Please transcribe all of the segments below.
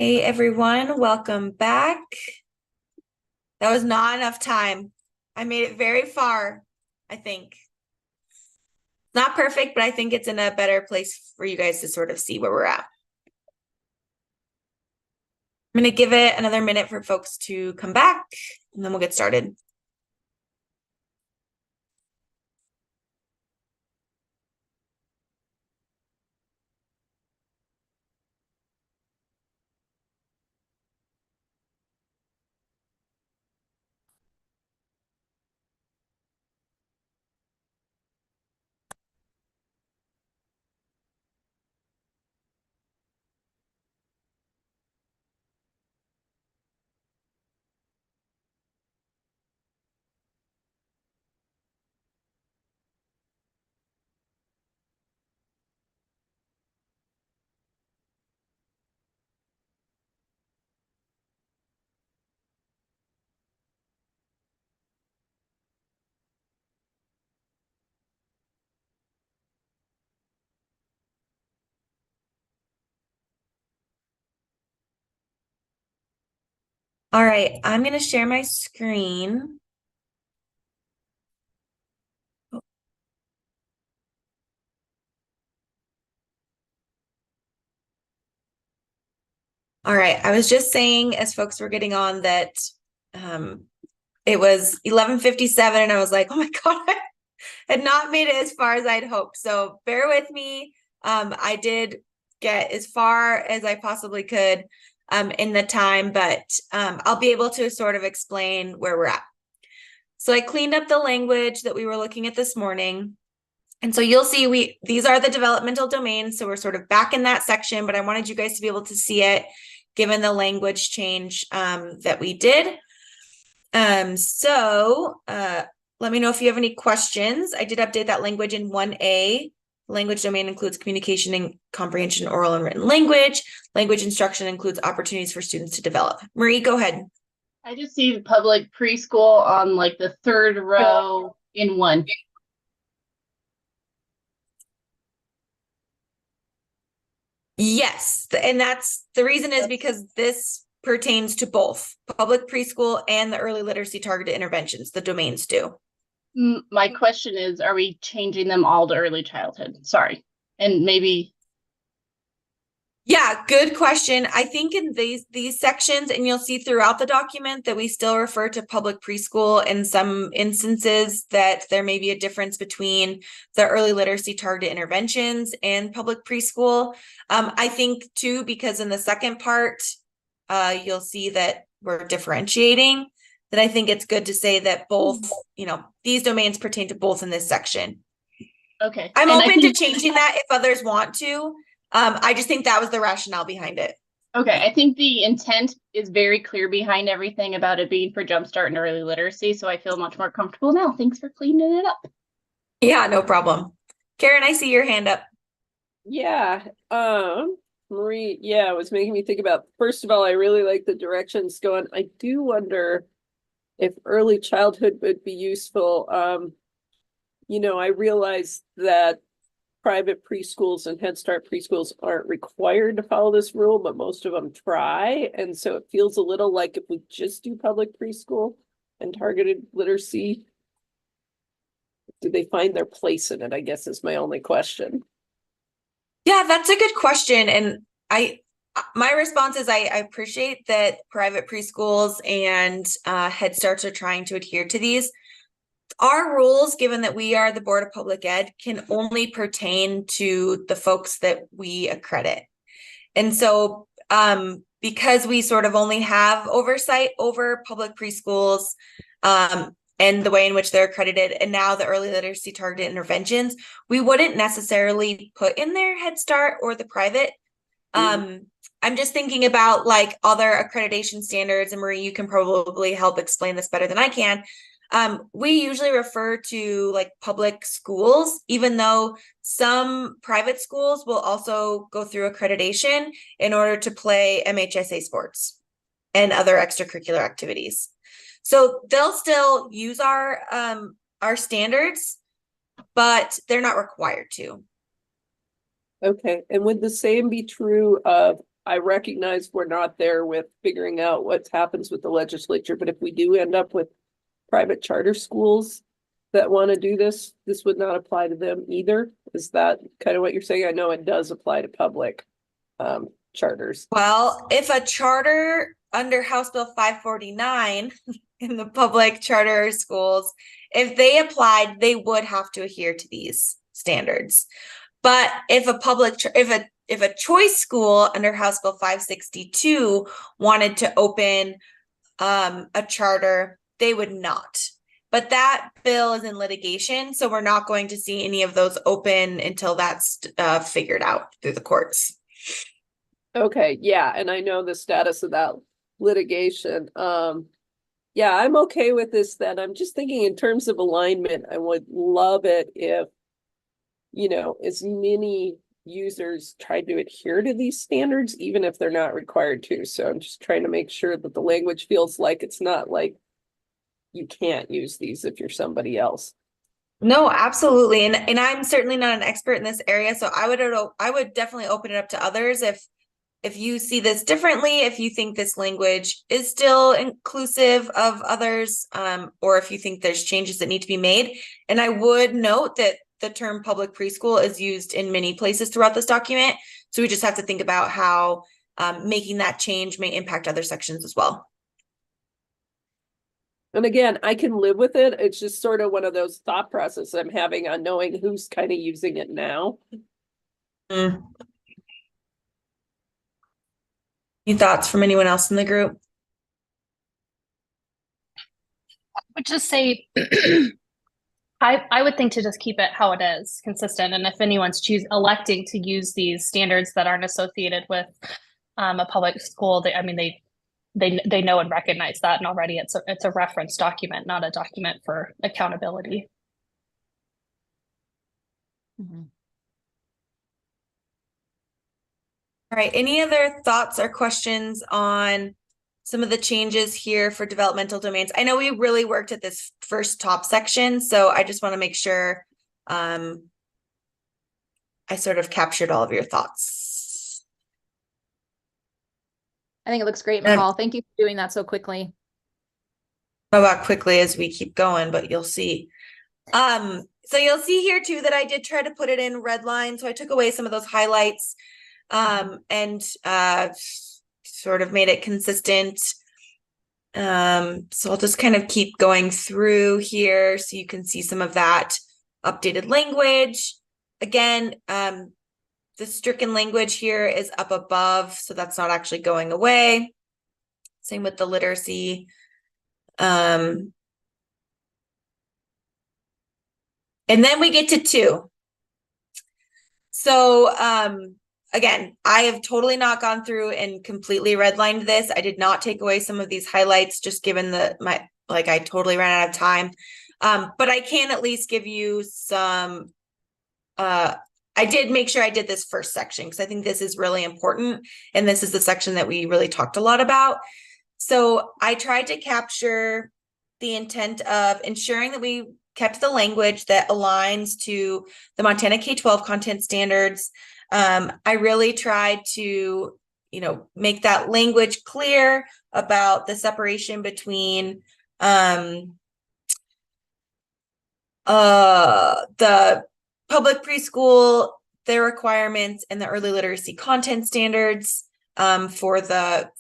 Hey everyone, welcome back. That was not enough time. I made it very far, I think. It's not perfect, but I think it's in a better place for you guys to sort of see where we're at. I'm going to give it another minute for folks to come back, and then we'll get started. All right, I'm going to share my screen. All right, I was just saying as folks were getting on that it was 11:57 and I was like, oh my God, I had not made it as far as I'd hoped. So bear with me. I did get as far as I possibly could in the time, but I'll be able to sort of explain where we're at. So I cleaned up the language that we were looking at this morning. And so you'll see these are the developmental domains. So we're sort of back in that section, but I wanted you guys to be able to see it given the language change that we did. Let me know if you have any questions. I did update that language in 1A. Language domain includes communication and comprehension, oral and written language. Language instruction includes opportunities for students to develop. Marie, go ahead. I just see public preschool on like the third row in one. Yes, and that's the reason is because this pertains to both public preschool and the early literacy targeted interventions. The domains do. My question is, are we changing them all to early childhood? Sorry. And maybe. Yeah, good question. I think in these sections, and you'll see throughout the document that we still refer to public preschool in some instances that there may be a difference between the early literacy targeted interventions and public preschool. I think too, because in the second part, you'll see that we're differentiating, that I think it's good to say that both, these domains pertain to both in this section. Okay. I'm open to changing that if others want to. I just think that was the rationale behind it. Okay, I think the intent is very clear behind everything about it being for Jumpstart and early literacy, so I feel much more comfortable now. Thanks for cleaning it up. Yeah, no problem. Karen, I see your hand up. Yeah, Marie, it was making me think about, first of all, I really like the directions going. I do wonder if early childhood would be useful. I realize that private preschools and Head Start preschools aren't required to follow this rule, but most of them try. And so it feels a little like if we just do public preschool and targeted literacy, do they find their place in it, I guess is my only question. Yeah, that's a good question. And my response is I appreciate that private preschools and Head Starts are trying to adhere to these. Our rules, given that we are the Board of Public Ed, can only pertain to the folks that we accredit. And so because we sort of only have oversight over public preschools and the way in which they're accredited, and now the early literacy targeted interventions, we wouldn't necessarily put in there Head Start or the private. I'm just thinking about like other accreditation standards, and Marie, you can probably help explain this better than I can. We usually refer to like public schools, even though some private schools will also go through accreditation in order to play MHSA sports and other extracurricular activities. So they'll still use our standards, but they're not required to. Okay, and would the same be true of I recognize we're not there with figuring out what happens with the legislature, but if we do end up with private charter schools that want to do this, this would not apply to them either. Is that kind of what you're saying? I know it does apply to public charters. Well, if a charter under House Bill 549 in the public charter schools, if they applied, they would have to adhere to these standards. But if a if a choice school under House Bill 562 wanted to open a charter, they would not. But that bill is in litigation, so we're not going to see any of those open until that's figured out through the courts. Okay, yeah, and I know the status of that litigation. Yeah, I'm okay with this then. I'm just thinking in terms of alignment, I would love it if, you know, as many users tried to adhere to these standards, even if they're not required to. So I'm just trying to make sure that the language feels like it's not like you can't use these if you're somebody else. No, absolutely. And I'm certainly not an expert in this area, so I would definitely open it up to others if you see this differently, if you think this language is still inclusive of others, or if you think there's changes that need to be made. And I would note that the term public preschool is used in many places throughout this document. So we just have to think about how making that change may impact other sections as well. And again, I can live with it. It's just sort of one of those thought processes I'm having on knowing who's kind of using it now. Mm. Any thoughts from anyone else in the group? I would just say I would think to just keep it how it is, consistent. And if anyone's electing to use these standards that aren't associated with a public school, they know and recognize that, and already it's a reference document, not a document for accountability. Mm-hmm. All right, any other thoughts or questions on some of the changes here for developmental domains? I know we really worked at this first top section, so I just want to make sure I sort of captured all of your thoughts. I think it looks great, McCall. Thank you for doing that so quickly. About quickly as we keep going, but you'll see. So you'll see here too that I did try to put it in red line, so I took away some of those highlights and sort of made it consistent. So I'll just kind of keep going through here so you can see some of that updated language. Again, the stricken language here is up above, so that's not actually going away. Same with the literacy. And then we get to 2. So again, I have totally not gone through and completely redlined this. I did not take away some of these highlights, just given I totally ran out of time. But I can at least give you some, I did make sure I did this first section because I think this is really important. And this is the section that we really talked a lot about. So I tried to capture the intent of ensuring that we kept the language that aligns to the Montana K-12 content standards. I really tried to, make that language clear about the separation between the public preschool, their requirements, and the early literacy content standards for the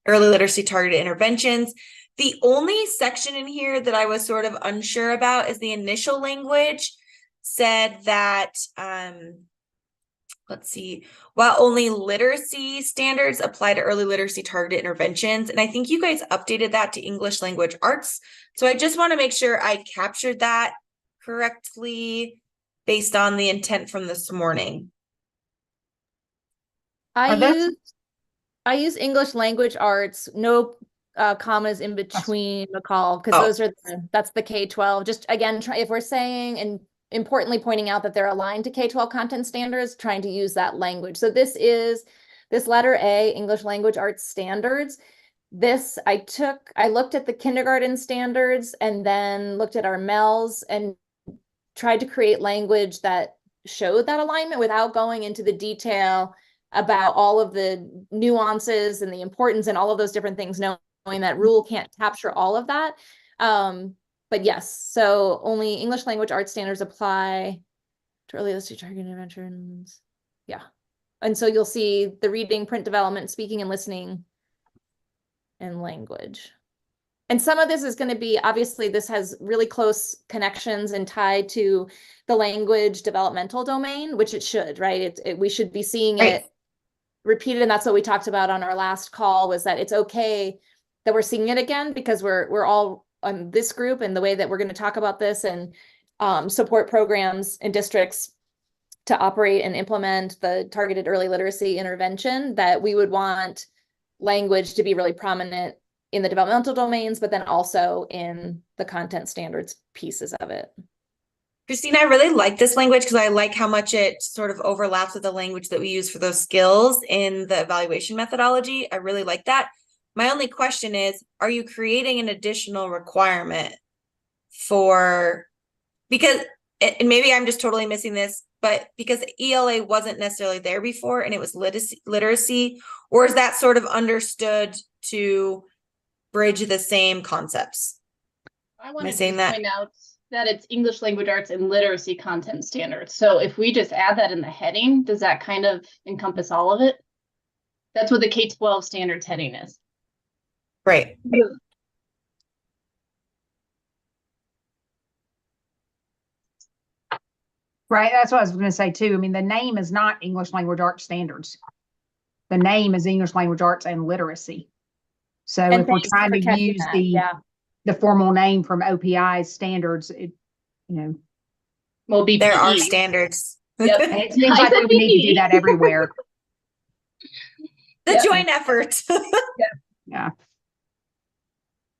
early literacy targeted interventions. The only section in here that I was sort of unsure about is the initial language said that, let's see, while only literacy standards apply to early literacy targeted interventions, and I think you guys updated that to English language arts. So I just want to make sure I captured that correctly based on the intent from this morning. I use English language arts, no commas in between, McCall, because those are that's the K-12. Just again, if we're saying, and importantly pointing out that they're aligned to K-12 content standards, trying to use that language. So this letter A, English language arts standards. This I looked at the kindergarten standards and then looked at our MELs and tried to create language that showed that alignment without going into the detail about all of the nuances and the importance and all of those different things, knowing that rule can't capture all of that. But yes, so only English language arts standards apply to early literacy targeted interventions. Yeah. And so you'll see the reading, print development, speaking and listening, and language. And some of this is going to be, obviously, this has really close connections and tied to the language developmental domain, which it should, right? We should be seeing Right. it repeated. And that's what we talked about on our last call, was that it's okay that we're seeing it again, because we're all on this group, and the way that we're going to talk about this and support programs in districts to operate and implement the targeted early literacy intervention, that we would want language to be really prominent in the developmental domains, but then also in the content standards pieces of it. Christine, I really like this language because I like how much it sort of overlaps with the language that we use for those skills in the evaluation methodology. I really like that. My only question is, are you creating an additional requirement for, because, and maybe I'm just totally missing this, but because ELA wasn't necessarily there before and it was literacy, or is that sort of understood to bridge the same concepts? I want to saying just that? point out that it's English language arts and literacy content standards. So if we just add that in the heading, does that kind of encompass all of it? That's what the K-12 standards heading is. Right. Right, that's what I was going to say too. I mean, the name is not English language arts standards. The name is English language arts and literacy. So And if we're thanks trying for to catching use that. the Yeah. formal name from OPI standards, it, Well, BPE. There are standards. Yep. and it seems like we would need to do that everywhere. The Yeah. joint effort. Yeah.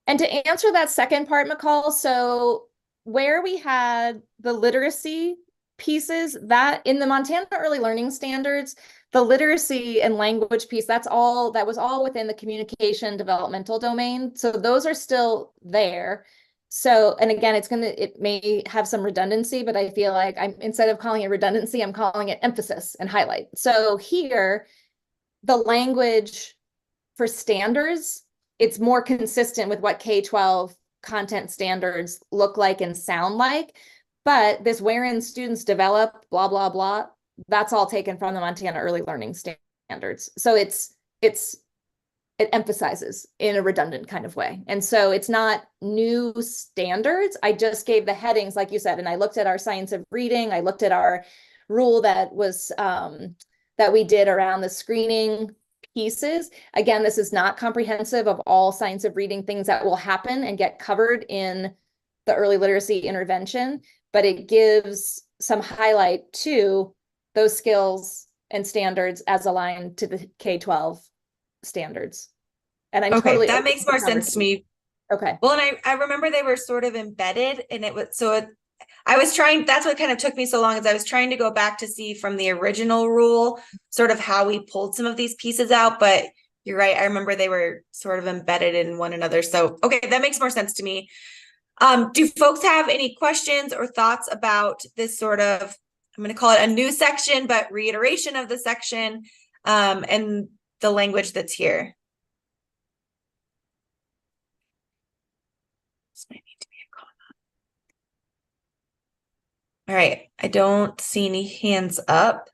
And to answer that second part, McCall, so where we had the literacy pieces, that in the Montana Early Learning Standards, the literacy and language piece, that was all within the communication developmental domain. So those are still there. So, and again, it may have some redundancy, but I feel like instead of calling it redundancy, I'm calling it emphasis and highlight. So here, the language for standards, it's more consistent with what K-12 content standards look like and sound like. But this wherein students develop, blah, blah, blah, that's all taken from the Montana Early Learning Standards. So it emphasizes in a redundant kind of way. And so it's not new standards. I just gave the headings, like you said, and I looked at our science of reading. I looked at our rule that was that we did around the screening pieces. Again, this is not comprehensive of all science of reading things that will happen and get covered in the early literacy intervention, but it gives some highlight to those skills and standards as aligned to the K-12 standards. And I'm Okay, totally that open makes to more sense to me. Okay. Well, and I remember they were sort of embedded, and it was I was trying, that's what kind of took me so long, is I was trying to go back to see from the original rule sort of how we pulled some of these pieces out, but you're right, I remember they were sort of embedded in one another. So okay, that makes more sense to me. Do folks have any questions or thoughts about this sort of, I'm going to call it a new section, but reiteration of the section, and the language that's here? This might need to be a comma. All right, I don't see any hands up.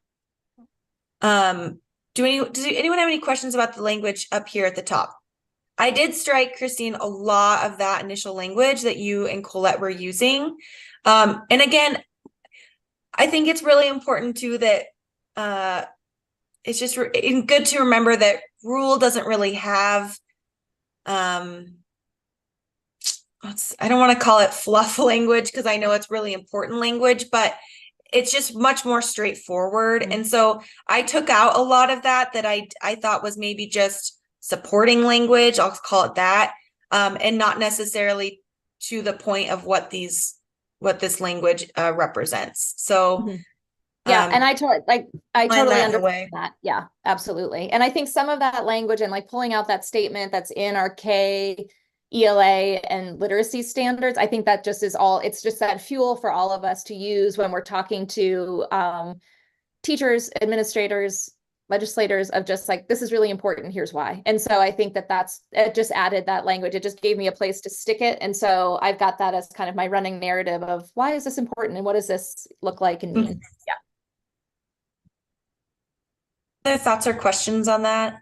Does anyone have any questions about the language up here at the top? I did strike, Christine, a lot of that initial language that you and Colette were using. And again, I think it's really important too that it's just good to remember that rule doesn't really have, I don't want to call it fluff language because I know it's really important language, but it's just much more straightforward. Mm-hmm. And so I took out a lot of that I thought was maybe just supporting language, I'll call it that, and not necessarily to the point of what this language represents. So Mm-hmm. Yeah, and I totally understand that. Yeah, absolutely. And I think some of that language and like pulling out that statement that's in our K, ELA, and literacy standards, I think that just is it's just that fuel for all of us to use when we're talking to teachers, administrators, legislators of just like, this is really important, here's why. And so I think that it just added that language. It just gave me a place to stick it. And so I've got that as kind of my running narrative of why is this important and what does this look like and mean? Yeah. Other thoughts or questions on that?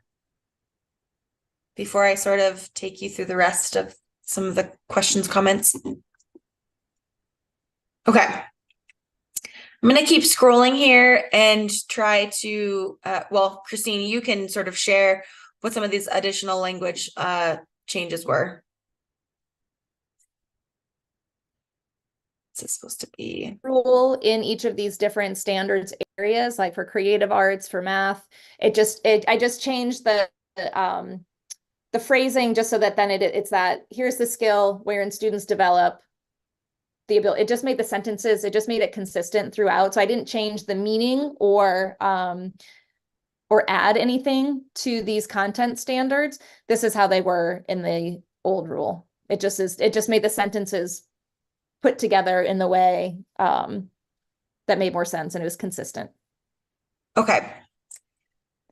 Before I sort of take you through the rest of some of the questions, comments. Okay. I'm going to keep scrolling here and try to, well, Christine, you can sort of share what some of these additional language changes were. This is supposed to be rule in each of these different standards areas, like for creative arts, for math. I just changed the phrasing just so that then it's that here's the skill wherein students develop the ability. It just made the sentences, it just made it consistent throughout. So I didn't change the meaning or add anything to these content standards. This is how they were in the old rule. It just made the sentences put together in the way that made more sense and it was consistent. okay.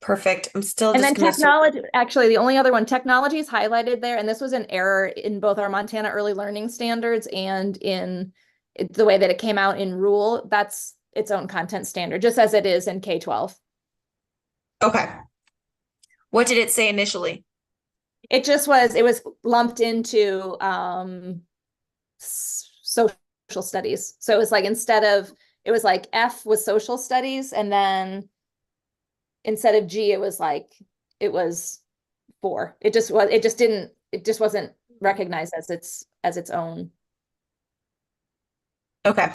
Perfect. I'm still And just then technology, actually, the only other one, technology is highlighted there. And this was an error in both our Montana Early Learning Standards and in the way that it came out in rule. That's its own content standard, just as it is in K-12. Okay. What did it say initially? It was lumped into social studies. So it was like, it was like F was social studies, and then instead of G, it was 4. It just wasn't recognized as its own. Okay.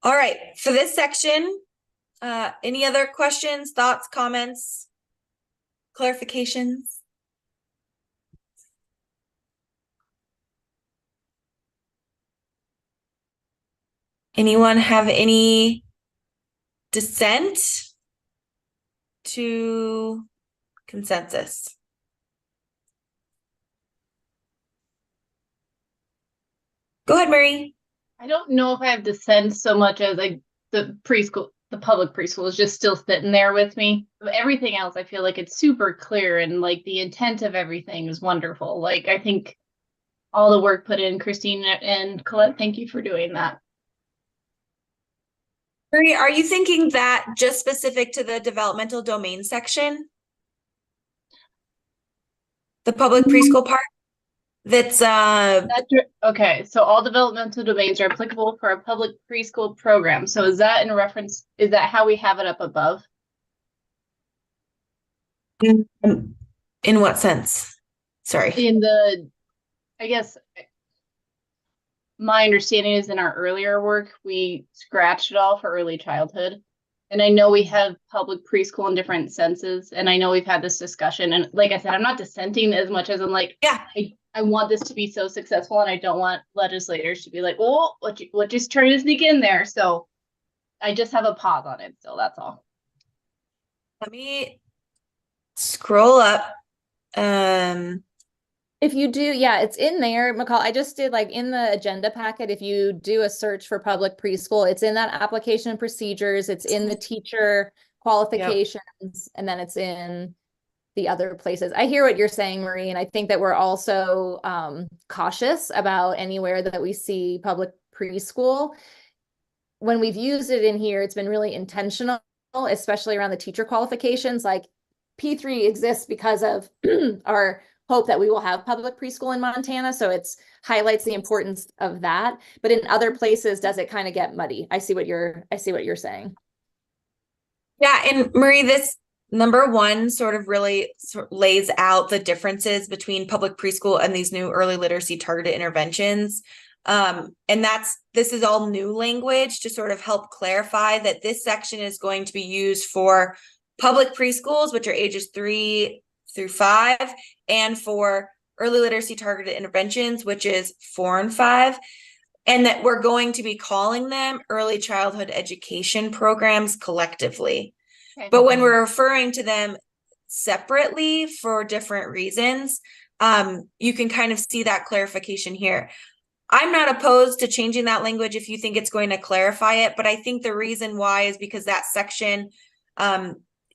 All right. For this section, any other questions, thoughts, comments, clarifications? Anyone have any dissent to consensus? Go ahead, Marie. I don't know if I have dissent so much as like the public preschool is just still sitting there with me. But everything else, I feel like it's super clear and like the intent of everything is wonderful. Like I think all the work put in, Christine and Colette, thank you for doing that. Marie, are you thinking that just specific to the developmental domain section? The public preschool part? That's okay, so all developmental domains are applicable for a public preschool program. So is that how we have it up above? in what sense? Sorry. I guess my understanding is in our earlier work, we scratched it all for early childhood. And I know we have public preschool in different senses. And I know we've had this discussion. And like I said, I'm not dissenting as much as I'm like, Yeah. I want this to be so successful. And I don't want legislators to be like, oh, what just trying to sneak in there. So I just have a pause on it. So that's all. Let me scroll up. If you do, yeah, it's in there, McCall. I just did like in the agenda packet, if you do a search for public preschool, it's in that application and procedures, it's in the teacher qualifications, and then it's in the other places. I hear what you're saying, Marie, and I think that we're also cautious about anywhere that we see public preschool. When we've used it in here, it's been really intentional, especially around the teacher qualifications. Like P3 exists because of our hope that we will have public preschool in Montana. So it's highlights the importance of that. But in other places, does it kind of get muddy? I see what you're saying. Yeah, and Marie, this number 1 sort of really lays out the differences between public preschool and these new early literacy targeted interventions. And this is all new language to sort of help clarify that this section is going to be used for public preschools, which are ages 3 through 5, and for early literacy targeted interventions, which is 4 and 5, and that we're going to be calling them early childhood education programs collectively. Okay. But when we're referring to them separately for different reasons, you can kind of see that clarification here. I'm not opposed to changing that language if you think it's going to clarify it, but I think the reason why is because that section,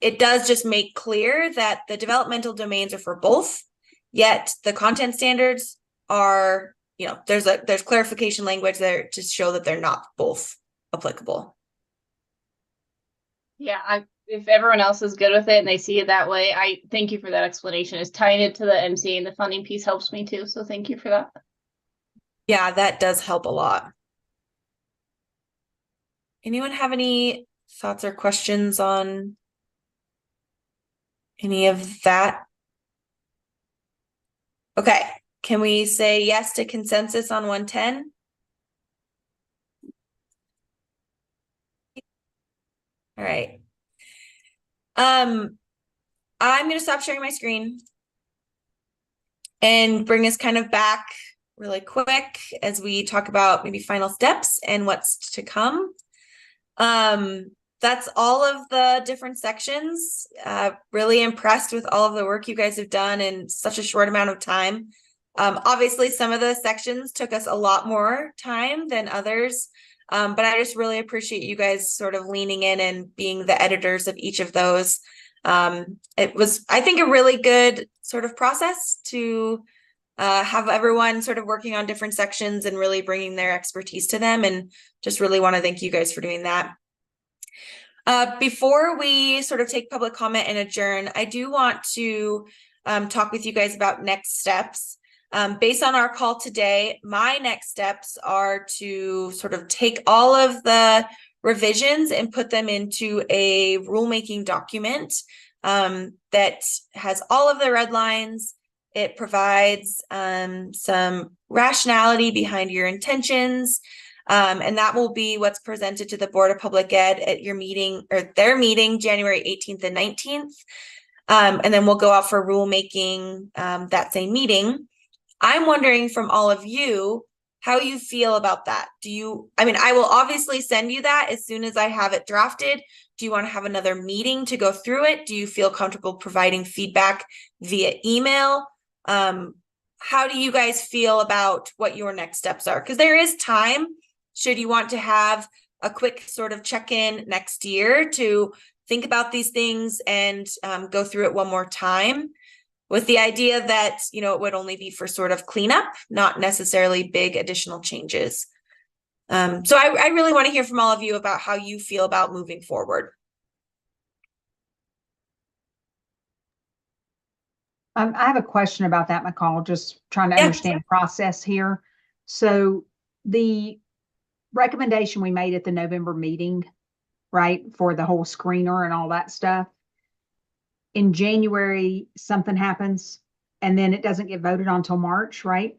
it does just make clear that the developmental domains are for both, yet the content standards are, you know, there's clarification language there to show that they're not both applicable. Yeah, if everyone else is good with it and they see it that way, I thank you for that explanation. It's tying it to the MCA and the funding piece helps me too. So thank you for that. Yeah, that does help a lot. Anyone have any thoughts or questions on any of that? Okay, can we say yes to consensus on 110? All right. I'm going to stop sharing my screen and bring us kind of back really quick as we talk about maybe final steps and what's to come. That's all of the different sections. Really impressed with all of the work you guys have done in such a short amount of time. Obviously, some of the sections took us a lot more time than others. But I just really appreciate you guys sort of leaning in and being the editors of each of those. It was, I think, a really good sort of process to have everyone sort of working on different sections and really bringing their expertise to them. And just really want to thank you guys for doing that. Before we sort of take public comment and adjourn, I do want to talk with you guys about next steps. Based on our call today, my next steps are to sort of take all of the revisions and put them into a rulemaking document that has all of the red lines. It provides some rationality behind your intentions, and that will be what's presented to the Board of Public Ed at your meeting or their meeting January 18th and 19th. And then we'll go out for rulemaking that same meeting. I'm wondering from all of you how you feel about that. I mean, I will obviously send you that as soon as I have it drafted. Do you want to have another meeting to go through it? Do you feel comfortable providing feedback via email? How do you guys feel about what your next steps are? Because there is time, should you want to have a quick sort of check-in next year to think about these things and go through it one more time, with the idea that, you know, it would only be for sort of cleanup, not necessarily big additional changes. So I really want to hear from all of you about how you feel about moving forward. I have a question about that, McCall, just trying to Yeah. understand the process here. So the recommendation we made at the November meeting, right, for the whole screener and all that stuff, in January, something happens and then it doesn't get voted on until March, right?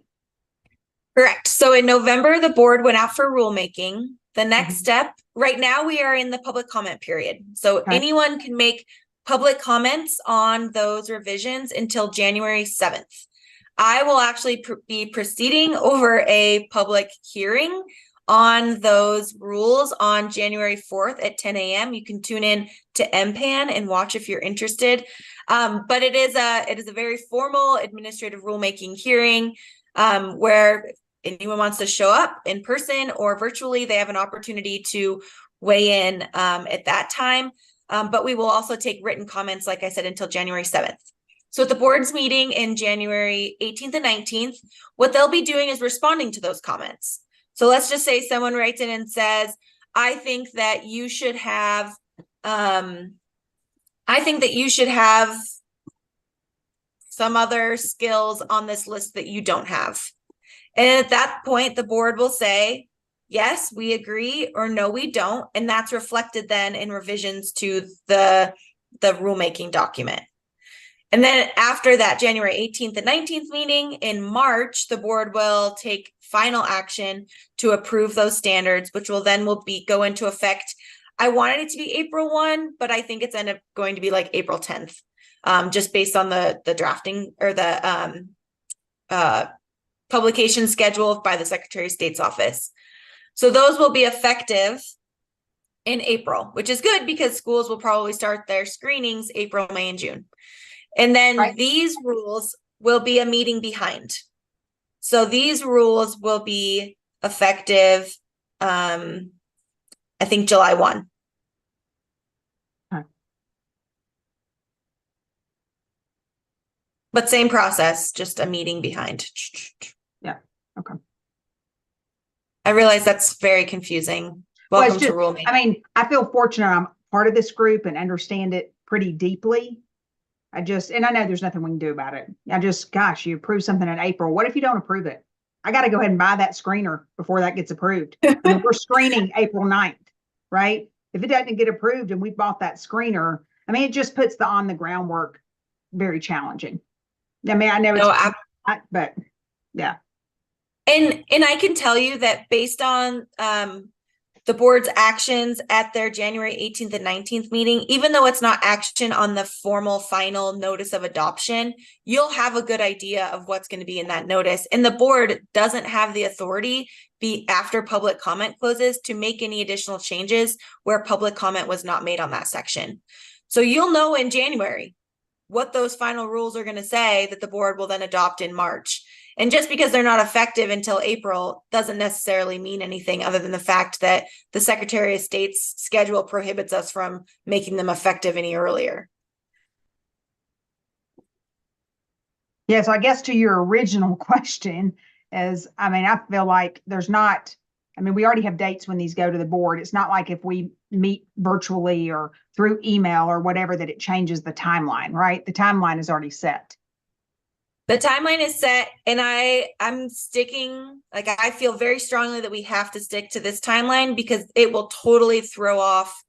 Correct. So in November, the board went out for rulemaking. The next step, right now we are in the public comment period. So Okay. anyone can make public comments on those revisions until January 7th. I will actually be proceeding over a public hearing on those rules on January 4th at 10 a.m. You can tune in to MPAN and watch if you're interested. But it is a very formal administrative rulemaking hearing where anyone wants to show up in person or virtually, they have an opportunity to weigh in at that time. But we will also take written comments, like I said, until January 7th. So at the board's meeting in January 18th and 19th, what they'll be doing is responding to those comments. So let's just say someone writes in and says, I think that you should have, some other skills on this list that you don't have. And at that point, the board will say, yes, we agree, or no, we don't. And that's reflected then in revisions to the rulemaking document. And then after that January 18th and 19th meeting in March, the board will take final action to approve those standards, which will then go into effect. I wanted it to be April 1, but I think it's ended up going to be like April 10th, just based on the drafting or the publication schedule by the Secretary of State's office. So those will be effective in April, which is good because schools will probably start their screenings April, May, and June. And then Right. These rules will be a meeting behind. So these rules will be effective, I think July 1. Okay. But same process, just a meeting behind. Yeah, okay. I realize that's very confusing. Well, it's Welcome to just, rulemaking. I mean, I feel fortunate I'm part of this group and understand it pretty deeply. And I know there's nothing we can do about it. Gosh, you approve something in April. What if you don't approve it? I got to go ahead and buy that screener before that gets approved. I mean, we're screening April 9th, right? If it doesn't get approved and we bought that screener, I mean, it just puts the on the groundwork very challenging. I mean, I know No, but yeah. And I can tell you that based on the board's actions at their January 18th and 19th meeting, even though it's not action on the formal final notice of adoption, you'll have a good idea of what's going to be in that notice. And the board doesn't have the authority after public comment closes to make any additional changes where public comment was not made on that section. So you'll know in January what those final rules are going to say that the board will then adopt in March. And just because they're not effective until April doesn't necessarily mean anything other than the fact that the Secretary of State's schedule prohibits us from making them effective any earlier. Yeah, so I guess to your original question is, I mean, I feel like we already have dates when these go to the board. It's not like if we meet virtually or through email or whatever that it changes the timeline, right? The timeline is already set. The timeline is set, and I'm sticking, like, I feel very strongly that we have to stick to this timeline because it will totally throw off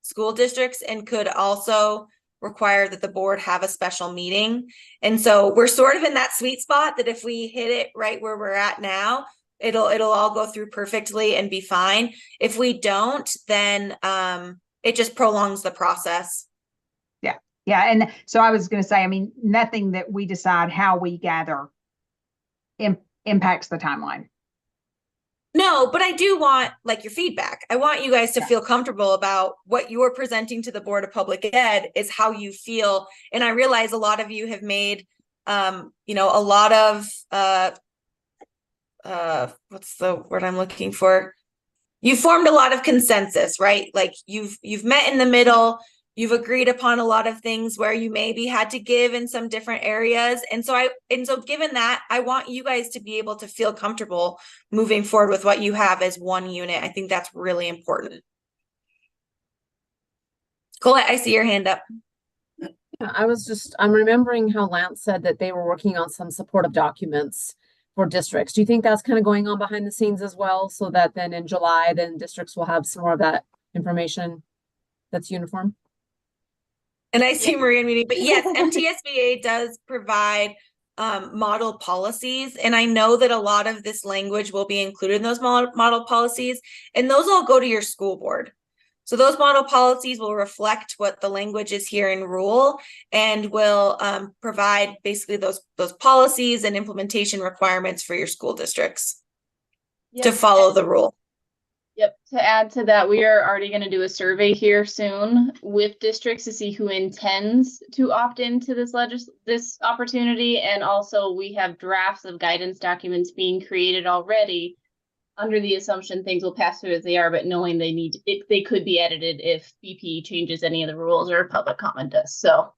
school districts and could also require that the board have a special meeting. And so we're sort of in that sweet spot that if we hit it right where we're at now, it'll all go through perfectly and be fine. If we don't, then it just prolongs the process. Yeah. And so I was going to say, I mean, nothing that we decide how we gather impacts the timeline. No, but I do want like your feedback. I want you guys to feel comfortable about what you're presenting to the Board of Public Ed is how you feel. And I realize a lot of you have made, a lot of, what's the word I'm looking for? You formed a lot of consensus, right? Like you've met in the middle. You've agreed upon a lot of things where you maybe had to give in some different areas. And so given that, I want you guys to be able to feel comfortable moving forward with what you have as one unit. I think that's really important. Colette, I see your hand up. I'm remembering how Lance said that they were working on some supportive documents for districts. Do you think that's kind of going on behind the scenes as well? So that then in July, then districts will have some more of that information that's uniform? And I see Maria meeting, but yes, MTSBA does provide model policies. And I know that a lot of this language will be included in those model policies, and those all go to your school board. So those model policies will reflect what the language is here in rule and will provide basically those policies and implementation requirements for your school districts to follow the rule. Yep. To add to that, we are already going to do a survey here soon with districts to see who intends to opt into this opportunity. And also we have drafts of guidance documents being created already under the assumption things will pass through as they are, but knowing they could be edited if BP changes any of the rules or public comment does. So,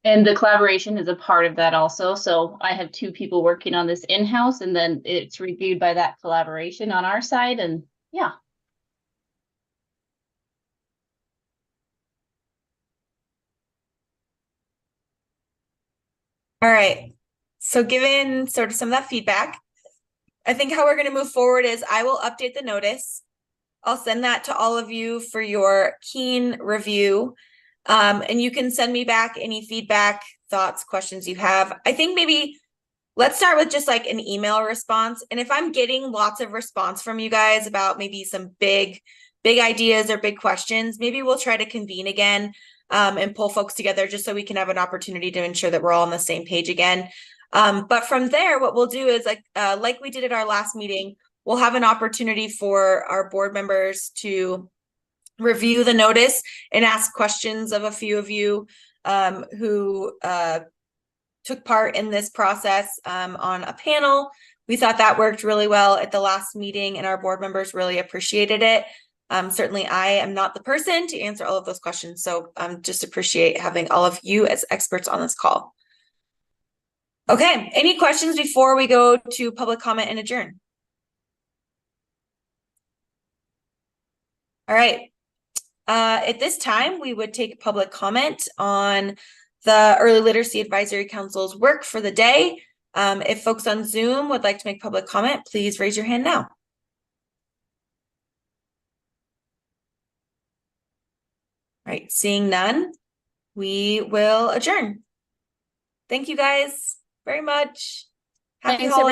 and the collaboration is a part of that also. So I have 2 people working on this in-house, and then it's reviewed by that collaboration on our side. And yeah. All right. So given sort of some of that feedback, I think how we're going to move forward is I will update the notice. I'll send that to all of you for your keen review. And you can send me back any feedback, thoughts, questions you have. I think maybe let's start with just like an email response. And if I'm getting lots of response from you guys about maybe some big ideas or big questions, maybe we'll try to convene again and pull folks together just so we can have an opportunity to ensure that we're all on the same page again. But from there, what we'll do is like we did at our last meeting, we'll have an opportunity for our board members to review the notice and ask questions of a few of you who took part in this process on a panel. We thought that worked really well at the last meeting, and our board members really appreciated it. Certainly I am not the person to answer all of those questions, so just appreciate having all of you as experts on this call. Okay, any questions before we go to public comment and adjourn? All right. At this time, we would take public comment on the Early Literacy Advisory Council's work for the day. If folks on Zoom would like to make public comment, please raise your hand now. All right, seeing none, we will adjourn. Thank you guys very much. Happy Thanks, holidays.